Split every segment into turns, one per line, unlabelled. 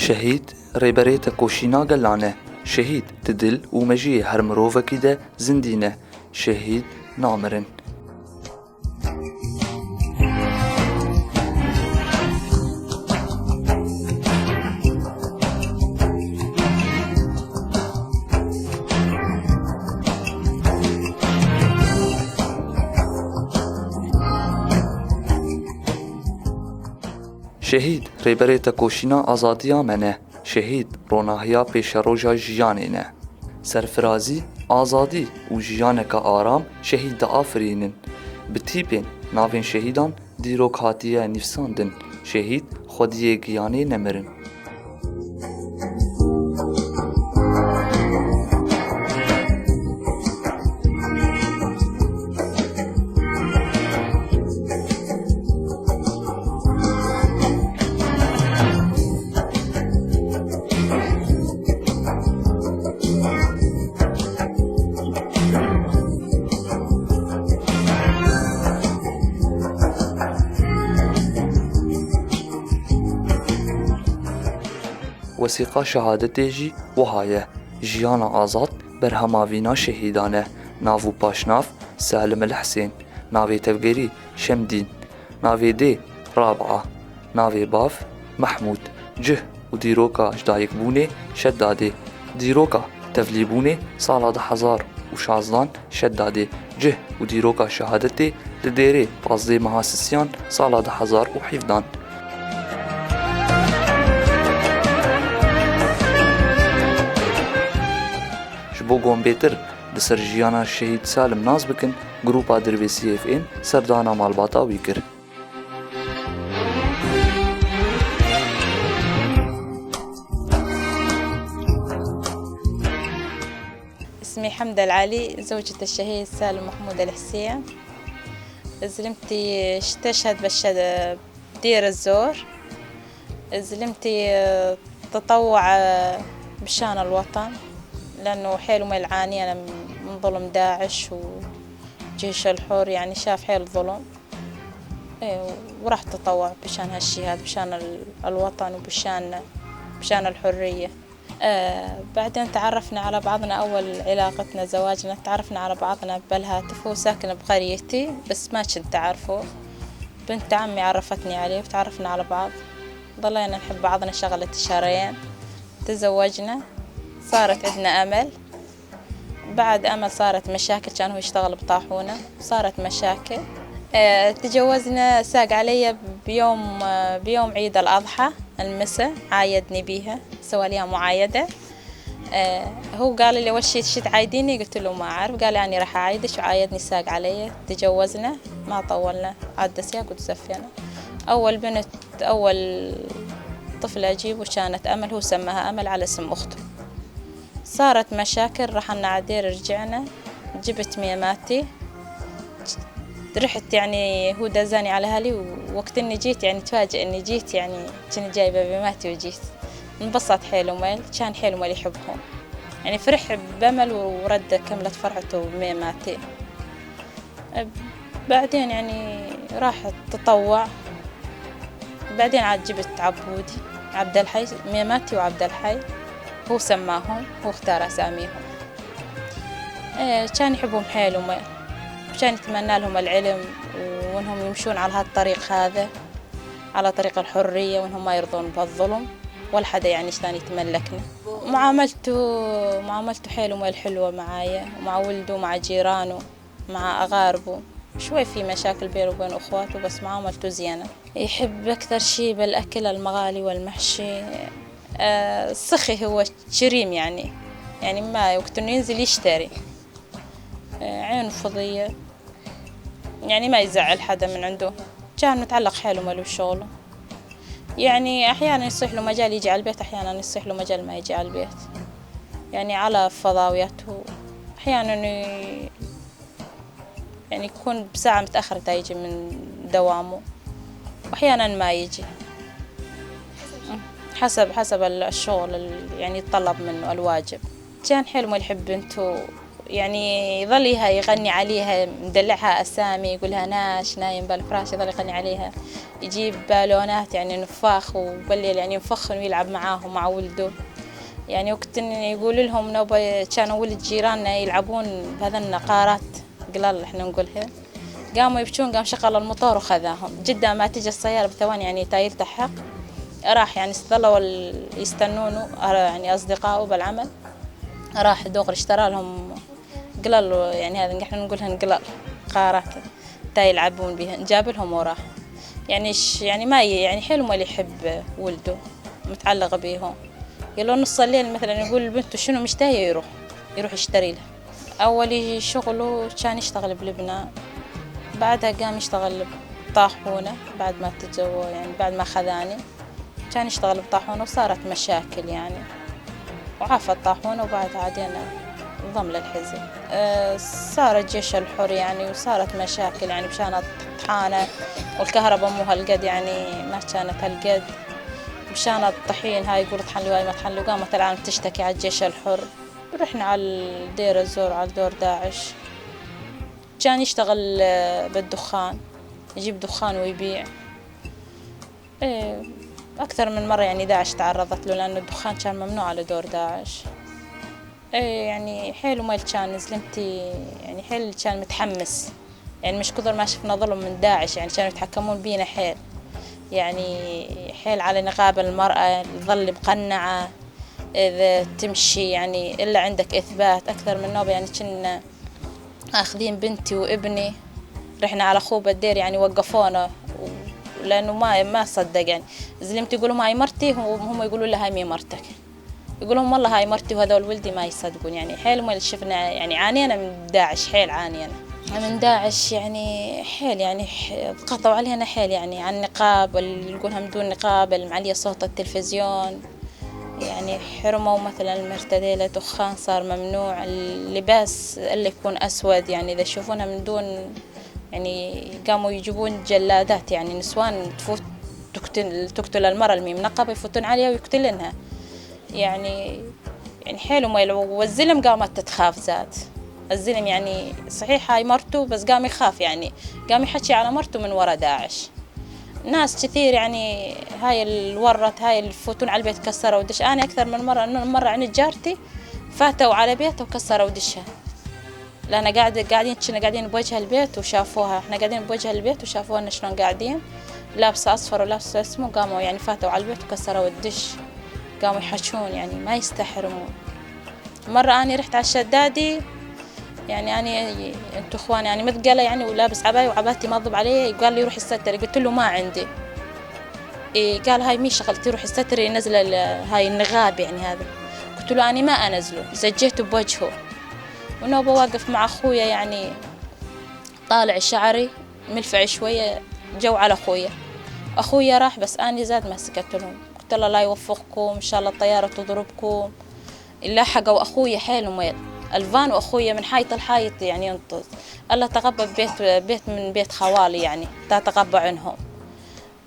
شهيد ريبريتا كوشينا قلانه شهيد تدل ومجيه هرمروفا كده زندينه شهيد نامرن. شهيد ريبريتا كوشينا آزاديا منه شهيد روناهيا پیش روژا جیانینه سرفرازی آزادی و جیانک آرام شهید دا آفرینن بتیپین ناوین شهیدان دیروک هاتیه نفساندن شهید خودیه گیانه نمرن. وثیقه شهادتیجی وهایه جیان آزاد برهماوینا شهیدانه ناوو پاشناف سالم الحسین ناوی تفگری شمدین ناوی دی رابعه ناوی باف محمود جه و دیروکا جدایک بونه شداده دیروکا تفلیبونه سال 2016 شداده جه و دیروکا شهادتی لدیره پازده محاسسیان سال 2017. بو گومبیتر دسر جیانا شهید سالم ناز بکن گروپا درویسی اف این سردانا مالباتا ویکر.
اسمي حمدة العلي زوجة الشهيد سالم محمود الحسين. زلمتي استشهد بدير الزور. زلمتي تطوع بشان الوطن لأنه حيل ما يعاني أنا من ظلم داعش وجيش الحر يعني شاف حيل ظلم وراح تطوع بشان هالشي هذا بشان الوطن وبشان الحرية. بعدين تعرفنا على بعضنا أول علاقتنا زواجنا تعرفنا على بعضنا بالهاتف. هو ساكن بقريتي بس ما كنت أعرفه. بنت عمي عرفتني عليه وتعرفنا على بعض ضلينا نحب بعضنا شغلة شهرين تزوجنا. صارت عندنا أمل. بعد أمل صارت مشاكل كان هو يشتغل بطاحونة صارت مشاكل. تجوزنا ساق علي بيوم عيد الأضحى المساء عايدني بيها سوى ليها معايدة. هو قال لي أول شي تعايديني قلت له ما أعرف. قال لي أنا راح أعايدش وعايدني ساق علي. تجوزنا ما طولنا عاد سياق وتزفينا. أول طفل أجيبه كانت أمل. هو سماها أمل على اسم أخته. صارت مشاكل رحنا عدير رجعنا جبت ميماتي رحت يعني هو دزاني على هالي ووقت اني جيت يعني تفاجئ اني جيت يعني كنت جايبه ميماتي وجيت انبسط حيل وميل كان حيل وميل يحبهم يعني فرح بأمل ورد كملت فرحته بميماتي. بعدين يعني راحت تطوع. بعدين عاد جبت عبودي عبد الحي ميماتي وعبد الحي هو سماهم هو اختار أساميهم. كان يحبهم حيل وميل وكان يتمنى لهم العلم وانهم يمشون على هالطريق هذا على طريق الحرية وانهم ما يرضون بالظلم ولا حدا يعني كان يتملكنا. معاملته حيل وميل حلوة معايا ومع ولده ومع جيرانه مع أغاربه. شوي في مشاكل بينه وبين أخواته بس معاملته زينة. يحب أكثر شي بالأكل المغالي والمحشي. سخي هو كريم يعني ما وقت إنه ينزل يشتري. عينه فضية يعني ما يزعل حدا من عنده. كان متعلق حاله ماله بشغله يعني أحيانا يصيح له مجال يجي على البيت أحيانا يصيح له مجال ما يجي على البيت يعني على فضاويته. أحيانا يعني يكون بساعة متأخرة يجي من دوامه وأحيانا ما يجي حسب الشغل يعني يتطلب منه الواجب. كان حلو ما يحب بنته يعني يظل يغني عليها، مدلعها أسامي، يقولها ناش نايم بالفراش، يظل يغني عليها. يجيب بالونات يعني نفاخ، وبالليل يعني ينفخن ويلعب معاهم مع ولده. يعني وقت يقول لهم نوبة كانوا ولد جيراننا يلعبون بهذا النقارات قلال احنا نقولها، قاموا يبكون، قام شغل الموتور وخذاهم. جدا ما تجي السيارة بثواني يعني تلتحق، راح يعني ظلوا يستنونه يعني أصدقائه بالعمل، راح دغري اشترى لهم قلال، يعني هذا احنا نقولها قلال قارات تا يلعبون بها، جاب لهم وراح. يعني يعني ما يعني حلو ما اللي يحب ولده متعلق بيهم. يلو نص الليل مثلا يقول لبنته شنو مشتهية، يروح يشتري لها. أول شغله كان يشتغل بلبنان، بعدها قام يشتغل بطاحونة بعد ما تزوج، يعني بعد ما خذاني كان يشتغل بطاحونة، وصارت مشاكل يعني، وعافى الطاحونة وبعدها عادينا انضم للحزب. صار الجيش الحر يعني، وصارت مشاكل يعني مشان الطحانة والكهرباء مو هالقد، يعني ما كانت هالقد. مشان الطحين هاي يقول طحن لي وهاي ما طحن لي، وقامت العالم تشتكي على الجيش الحر. رحنا على دير الزور، على دور داعش. كان يشتغل بالدخان، يجيب دخان ويبيع. أكثر من مرة يعني داعش تعرضت له، لأن الدخان كان ممنوع على دور داعش. يعني حيل ما كان زلمتي يعني حيل كان متحمس، يعني مش كثر ما شفنا ظلم من داعش، يعني كانوا يتحكمون بينا حيل، يعني حيل على نقاب المرأة، ظل مقنعة إذا تمشي يعني إلا عندك إثبات. أكثر من نوبة يعني كنا أخذين بنتي وابني، رحنا على أخوه بالدير يعني وقفونا، لأنه ما صدق يعني زلمتي يقولوا هاي مرتي، هم يقولوا لها هاي مي مرتك، يقول لهم والله هاي مرتي وهذول ولدي، ما يصدقون. يعني حيل ما شفنا يعني عانينا من داعش، حيل عانينا من داعش يعني حيل، يعني قطعوا علينا حيل يعني عن النقاب، اللي يقولها بدون نقاب، المعلية صوت التلفزيون، يعني حرموا مثلا المرتديلة، دخان صار ممنوع، اللباس اللي يكون أسود يعني إذا يشوفونها من دون، يعني قاموا يجيبون جلادات يعني نسوان تفوت تقتل المرأة اللي منقبة، يفوتون عليها ويقتلنها. يعني حلو ما يلعب. والزلم قامت تتخاف زاد، الزلم يعني صحيح هاي مرته، بس قام يخاف، يعني قام يحكي على مرته من ورا داعش. ناس كثير يعني هاي الورط، هاي اللي يفوتون على البيت كسروا ودش. أنا أكثر من مرة عند جارتي فاتوا على بيتها وكسروا ودشها، لأن قاعدين بوجه البيت وشافوها، احنا قاعدين بوجه البيت وشافوها شلون قاعدين لابسة أصفر ولابسة اسمه، قاموا يعني فاتوا على البيت وكسروا الدش، قاموا يحشون يعني ما يستحرمون. مرة أنا رحت على الشدادي، يعني أنا أنتوا إخواني يعني مثقلة يعني، ولابس عباية وعباتي مضب علي، قال لي روح الستر، قلت له ما عندي. قال هاي مي شغلتي، روح الستر ينزل هاي النغاب يعني هذا. قلت له أنا ما أنزله، زجيته بوجهه. ونوبة واقف مع أخويا يعني طالع شعري ملفع شوية، جو على أخويا راح، بس أنا زاد ما سكت لهم، قلت له لا يوفقكم، إن شاء الله الطيارة تضربكم. إلا حقوا أخويا حيل وميل الفان، وأخويا من حيط الحيط يعني ينطز. الله تغبى بيت من بيت خوالي يعني تتغبى عنهم.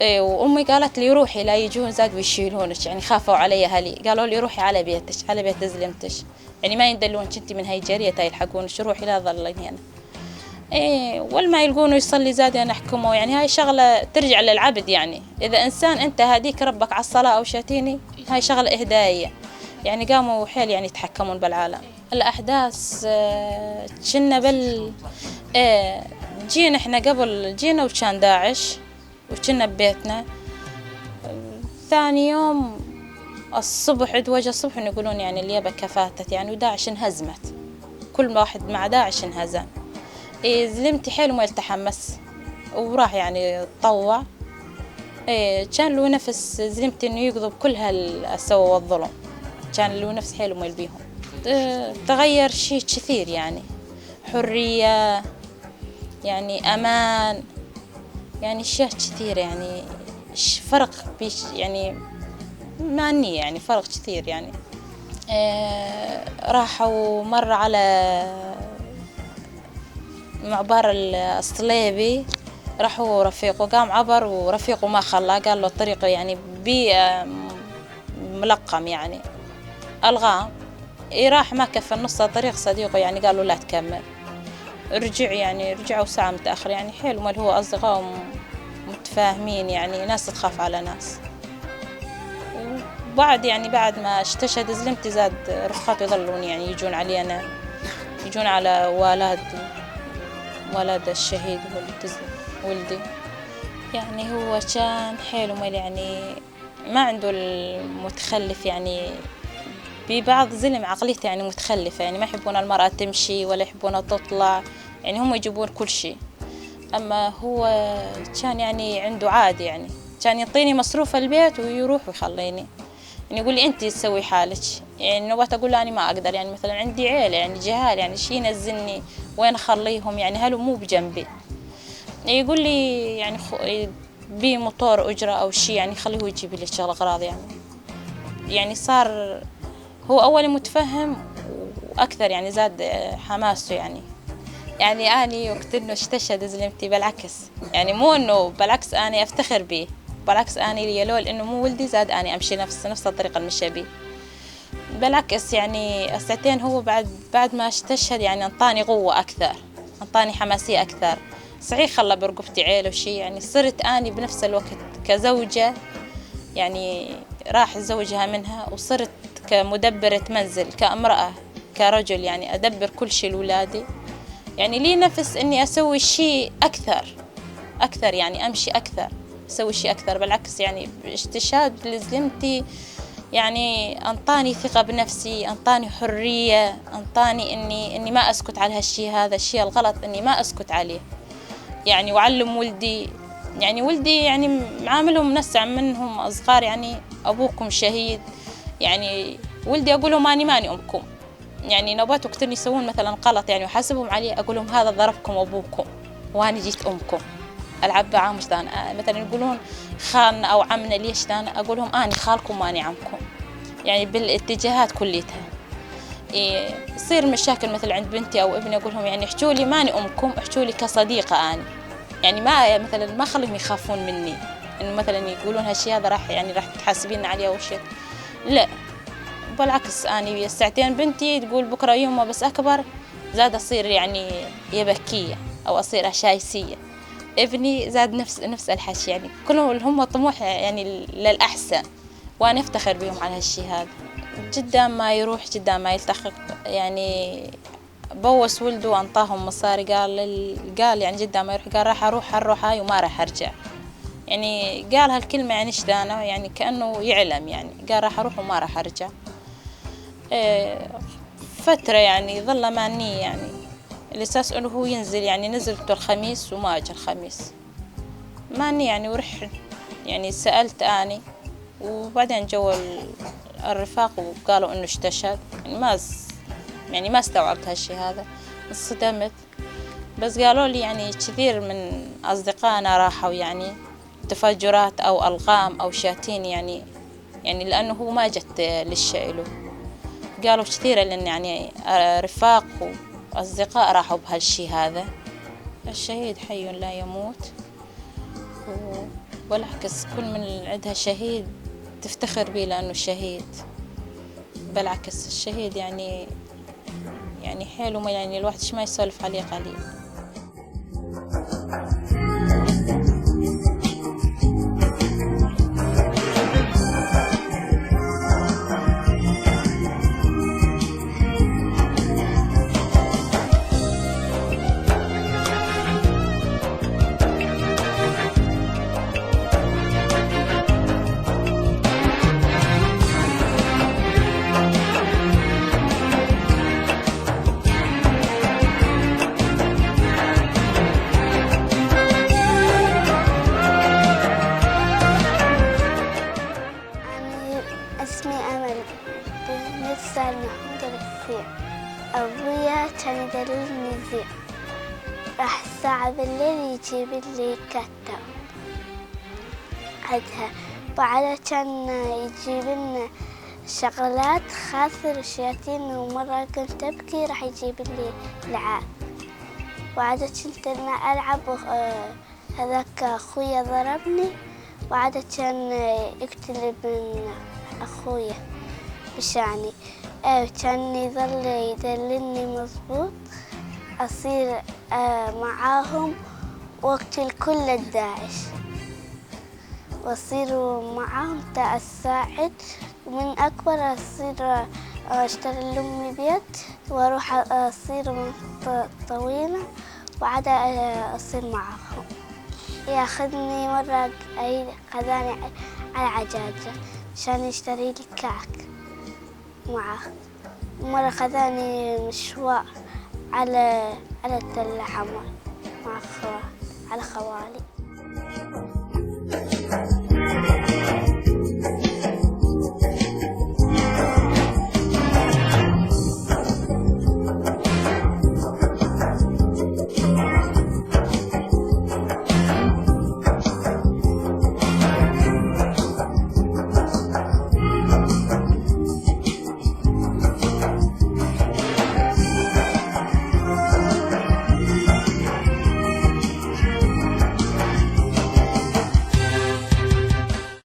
وأمي قالت لي روحي لا يجون زاد ويشيلونك، يعني خافوا علي أهلي، قالوا لي روحي على بيتك، على بيت زلمتش، يعني ما يندلونك انت من هاي جرية يلحقونك، روحي لا ظلين هنا. والما يلقونه يصلي زاد يعني احكمه، يعني هاي شغلة ترجع للعبد، يعني إذا إنسان أنت هديك ربك على الصلاة أو شاتيني، هاي شغلة إهدائية. يعني قاموا حيل يعني يتحكمون بالعالم. الأحداث كنا جينا إحنا قبل جينا وكان داعش، وكنا ببيتنا. ثاني يوم الصبح ادوج الصبح يقولون يعني اليابة كفاتت يعني، وداعش انهزمت، كل واحد مع داعش انهزم. زلمتي حيل وما يتحمس وراح يعني تطوع. كان له نفس زلمتي انه يقضب كل هالسوء والظلم، كان له نفس حيل وما يلبيهم. تغير شيء كثير يعني، حرية يعني، أمان يعني، أشياء كثير يعني، فرق يعني معني يعني فرق كثير يعني. راحوا مرة على معبر الصليبي، راحوا رفيقه قام عبر، ورفيقه ما خلاه، قال له الطريق يعني ملقم يعني، ألغاه. راح ما كفى نص الطريق صديقه يعني قال له لا تكمل. رجعوا ساعة متأخر يعني حلو، مال هو أصدقاء متفاهمين يعني ناس تخاف على ناس. وبعد بعد ما استشهد زلمتي زاد رفقاته يظلون يعني يجون علي أنا، يجون على ولد الشهيد ولدي. يعني هو كان حلو مال يعني ما عنده المتخلف، يعني ببعض زلم عقليته يعني متخلفة، يعني ما يحبون المرأة تمشي ولا يحبونها تطلع، يعني هم يجيبون كل شيء. أما هو كان يعني عنده عادي، يعني كان يعطيني مصروف البيت ويروح ويخليني، يعني يقول لي أنت تسوي حالك. يعني نوبات أقول له أنا ما أقدر، يعني مثلا عندي عيلة يعني جهال، يعني شي ينزلني وين أخليهم، يعني هلو مو بجنبي. يقول لي يعني بي موتور أجرة أو شي يعني خليه يجيب لي شغل أغراض. يعني صار هو أول متفهم وأكثر، يعني زاد حماسه. يعني أني وقت إنه استشهد زلمتي بالعكس، يعني مو إنه بالعكس أنا أفتخر به، بالعكس أنا يلول إنه مو ولدي زاد أنا أمشي نفس الطريقة المشي بيه. بالعكس يعني الساعتين هو بعد ما استشهد يعني انطاني قوة أكثر، انطاني حماسية أكثر. صحيح خلى برقبتي عيله وشي، يعني صرت أني بنفس الوقت كزوجة، يعني راح زوجها منها، وصرت كمدبرة منزل كامرأة كرجل، يعني أدبر كل شيء لولادي. يعني لي نفس إني أسوي شيء أكثر يعني أمشي أكثر، أسوي شيء أكثر. بالعكس يعني استشهاد لزلمتي يعني أنطاني ثقة بنفسي، أنطاني حرية، أنطاني إني ما أسكت على هالشيء، هذا الشيء الغلط إني ما أسكت عليه. يعني وعلم ولدي، يعني ولدي يعني معاملهم منسع منهم صغار، يعني أبوكم شهيد. يعني ولدي أقول لهم ماني أمكم، يعني نوبات وقت يسوون مثلا غلط يعني وحاسبهم عليه، أقول لهم هذا ضربكم أبوكم وأنا جيت أمكم. ألعب معاهم مثلا يقولون خالنا أو عمنا ليش أنا أقول لهم أنا خالكم وأنا عمكم، يعني بالاتجاهات كليتها. يصير مشاكل مثل عند بنتي أو ابني أقول لهم يعني احجوا لي ماني أمكم، احجوا لي كصديقة أنا، يعني ما خليهم يخافون مني إنه مثلا يقولون هالشيء هذا راح تحاسبين عليه أو شيء. لا بالعكس، أنا الساعتين بنتي تقول بكرة يوم بس أكبر زاد أصير يعني يبكية أو أصير أشايسية. ابني زاد نفس الحشي، يعني كلهم هم طموح يعني للأحسن، وأنا أفتخر بهم على هالشي هذا. جدا ما يروح جدا ما يلتحق، يعني بوس ولده وأنطاهم مصاري، قال يعني جدا ما يروح، قال راح أروح هاي وما راح أرجع. يعني قال هالكلمة يعني شدانة، يعني كأنه يعلم، يعني قال راح أروح وما راح أرجع. فترة يعني ظل ماني، يعني الأساس إنه هو ينزل، يعني نزلت الخميس وما أجى الخميس ماني يعني. ورحت يعني سألت أني، وبعدين جو الرفاق وقالوا إنه استشهد. يعني ما استوعبت هالشي هذا، انصدمت. بس قالوا لي يعني كثير من أصدقائنا راحوا يعني تفجرات أو ألغام أو شاتين، يعني لأنه هو ما جت للشيء له. قالوا كثير لأن يعني رفاق وأصدقاء راحوا بهالشي هذا. الشهيد حي لا يموت، والعكس كل من عندها شهيد تفتخر به لأنه شهيد. بالعكس الشهيد يعني حلو، ما يعني الواحد ما يسولف عليه قليل.
اسمي أمل بنت سالم محمود الرفيع. أبويا كان يدللني زين، راح الساعة بالليل يجيب لي كتة عدها، وعلى كان يجيب لنا شغلات خاصة الشياطين، ومرة كنت أبكي راح يجيب لي لعاب، وعادة كنت أنا ألعب هذاك أخويا ضربني، وعادة كان يقتل ابن أخويا بشاني. كان يظل يدللني مظبوط، أصير معاهم وأقتل كل الداعش، وأصير معاهم تا أساعد، ومن أكبر أصير أشتري لأمي بيت وأروح أصير منطقة طويلة وعاد أصير معاهم. ياخذني مرة خذاني على عجاجة عشان يشتري لي كعك معه، مرة خذاني مشوار على التلة حمر مع على خوالي.